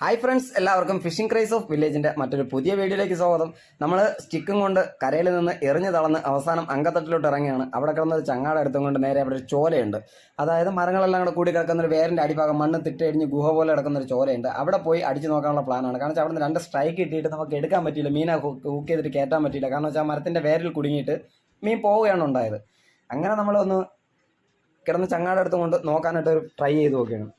Hi friends, എല്ലാവർക്കും phishing craze of വില്ലേജിന്റെ മറ്റൊരു പുതിയ വീഡിയോയിലേക്ക് സ്വാഗതം. നമ്മൾ സ്റ്റിക്കും കൊണ്ട് കരയിൽ നിന്ന് എറിഞ്ഞു തളർന്ന് അവസാനം അങ്കത്തട്ടിലോട്ട് ഇറങ്ങിയാണ്. അവിടെ കിടന്ന ഒരു ചങ്ങാട എടുത്തും കൊണ്ട് നേരെ അവിടെ ഒരു ചോലയുണ്ട്. അതായത് മരങ്ങളെല്ലാം കൂടെ കൂടി കിടക്കുന്ന ഒരു വേരിന്റെ അടിഭാഗം മണ്ണ് തിട്ടടിഞ്ഞ് ഗുഹ പോലെ കിടക്കുന്ന ഒരു ചോലയുണ്ട്. അവിടെ പോയി അടിച്ചു നോക്കാനുള്ള പ്ലാനാണ്. കാരണം വെച്ചാൽ അവിടെ നിന്ന് 2 സ്ട്രൈക്ക് ഇട്ടിട്ട് നമുക്ക് എടുക്കാൻ പറ്റിയില്ല, മീനെ ഹുക്ക് ചെയ്തിട്ട് കയറ്റാൻ പറ്റിയില്ല. കാരണം വെച്ചാൽ മരത്തിന്റെ വേരിൽ കുടുങ്ങിയിട്ട് മീൻ പോവുകയാണ് ഉണ്ടായത്. അങ്ങനെ നമ്മളൊന്ന് കിടന്ന് ചങ്ങാട എടുത്തും കൊണ്ട് നോക്കാനായിട്ട് ഒരു ട്രൈ ചെയ്ത് നോക്കുകയാണ്.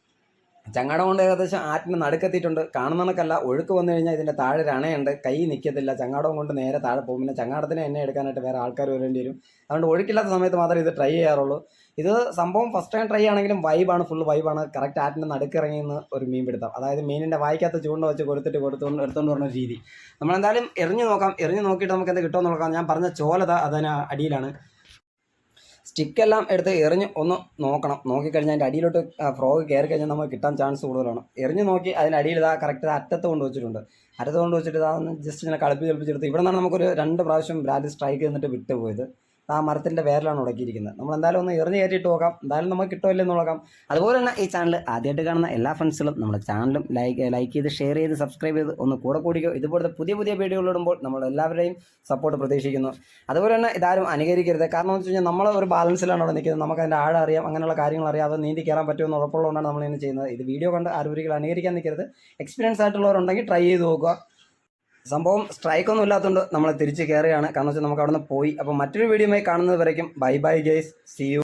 ചങ്ങാടം കൊണ്ട് ഏകദേശം ആറ്റിന് നടുക്കെത്തിയിട്ടുണ്ട്. കാണുന്നതൊക്കെയല്ല, ഒഴുക്ക് വന്നു കഴിഞ്ഞാൽ ഇതിൻ്റെ താഴെ രണയുണ്ട്, കൈ നിൽക്കത്തില്ല. ചങ്ങാടം കൊണ്ട് നേരെ താഴെ പോകും. പിന്നെ ചങ്ങാടത്തിന് എന്നെ എടുക്കാനായിട്ട് വേറെ ആൾക്കാർ വരേണ്ടി വരും. അതുകൊണ്ട് ഒഴുക്കില്ലാത്ത സമയത്ത് മാത്രമേ ഇത് ട്രൈ ചെയ്യാറുള്ളൂ. ഇത് സംഭവം ഫസ്റ്റ് ടൈം ട്രൈ ആണെങ്കിലും വൈബാണ്, ഫുൾ വൈബാണ്. കറക്റ്റ് ആറ്റിൻ്റെ നടുക്കിറങ്ങിയെന്ന് ഒരു മീൻ പിടുത്തം, അതായത് മീനിൻ്റെ വായിക്കകത്ത് ചൂണ്ട വെച്ച് എടുത്തുകൊണ്ട് പറഞ്ഞ രീതി. നമ്മളെന്തായാലും എറിഞ്ഞു നോക്കാം. എറിഞ്ഞു നോക്കിയിട്ട് നമുക്ക് എന്ത് കിട്ടുമെന്ന് നോക്കാം. ഞാൻ പറഞ്ഞ ചോലത അതിന് അടിയിലാണ്. സ്റ്റിക്കെല്ലാം എടുത്ത് എറിഞ്ഞ് ഒന്ന് നോക്കണം. നോക്കിക്കഴിഞ്ഞാൽ അതിൻ്റെ അടിയിലോട്ട് ഫ്രോഗ് കയറി കഴിഞ്ഞാൽ നമുക്ക് കിട്ടാൻ ചാൻസ് കൂടുതലാണ്. എറിഞ്ഞ് നോക്കി അതിൻ്റെ അടിയിൽ ഇതാ കറക്റ്റ് അറ്റത്ത് കൊണ്ട് വെച്ചിട്ടുണ്ട്. അറ്റത്ത് കൊണ്ട് വെച്ചിട്ട് ഇതാ ഒന്ന് ജസ്റ്റ് ഇങ്ങനെ കളിപ്പിച്ചെടുത്ത് ഇവിടെ നിന്നാണ് നമുക്കൊരു 2 പ്രാവശ്യം ബ്രാൻഡ് സ്ട്രൈക്ക് ചെയ്തിട്ട് വിട്ടുപോയത്. ആ മരത്തിൻ്റെ വേരിലാണ് ഉടക്കിയിരിക്കുന്നത്. നമ്മൾ എന്തായാലും ഒന്ന് എറിഞ്ഞ് കയറ്റിയിട്ട് നോക്കാം, എന്തായാലും നമുക്ക് കിട്ടുമല്ലോ എന്ന് നോക്കാം. അതുപോലെ തന്നെ ഈ ചാനൽ ആദ്യമായിട്ട് കാണുന്ന എല്ലാ ഫ്രണ്ട്സുകളും നമ്മുടെ ചാനലും ലൈക്ക് ചെയ്ത് ഷെയർ ചെയ്ത് സബ്സ്ക്രൈബ് ചെയ്ത് ഒന്ന് കൂടെ കൂടിക്കോ. ഇതുപോലത്തെ പുതിയ പുതിയ വീഡിയോകൾ ഇടുമ്പോൾ നമ്മൾ എല്ലാവരുടെയും സപ്പോർട്ട് പ്രതീക്ഷിക്കുന്നു. അതുപോലെ തന്നെ ഇതാരും അനുകരിക്കരുത്. കാരണം എന്ന് വെച്ച് കഴിഞ്ഞാൽ നമ്മൾ ഒരു ബാലൻസിലാണ് അവിടെ നിൽക്കുന്നത്. നമുക്ക് അതിൻ്റെ ആഴം അറിയാം, അങ്ങനെയുള്ള കാര്യങ്ങൾ അറിയാം. അത് നീന്തി കയറാൻ പറ്റുമെന്ന് ഉറപ്പുള്ളതുകൊണ്ടാണ് നമ്മളിങ്ങനെ ചെയ്യുന്നത്. ഇത് വീഡിയോ കണ്ട് ആരും ഒരിക്കലും അനുകരിക്കാൻ നിൽക്കരുത്. എക്സ്പീരിയൻസ് ആയിട്ടുള്ളവരുണ്ടെങ്കിൽ ട്രൈ ചെയ്ത് നോക്കുക. സംഭവം സ്ട്രൈക്കൊന്നും ഇല്ലാത്തതുകൊണ്ട് നമ്മൾ തിരിച്ച് കയറുകയാണ്. കാരണം വെച്ചാൽ നമുക്ക് അവിടെ നിന്ന് പോയി. അപ്പോൾ മറ്റൊരു വീഡിയോയുമായി കാണുന്നത് വരയ്ക്കും bye bye guys, see U.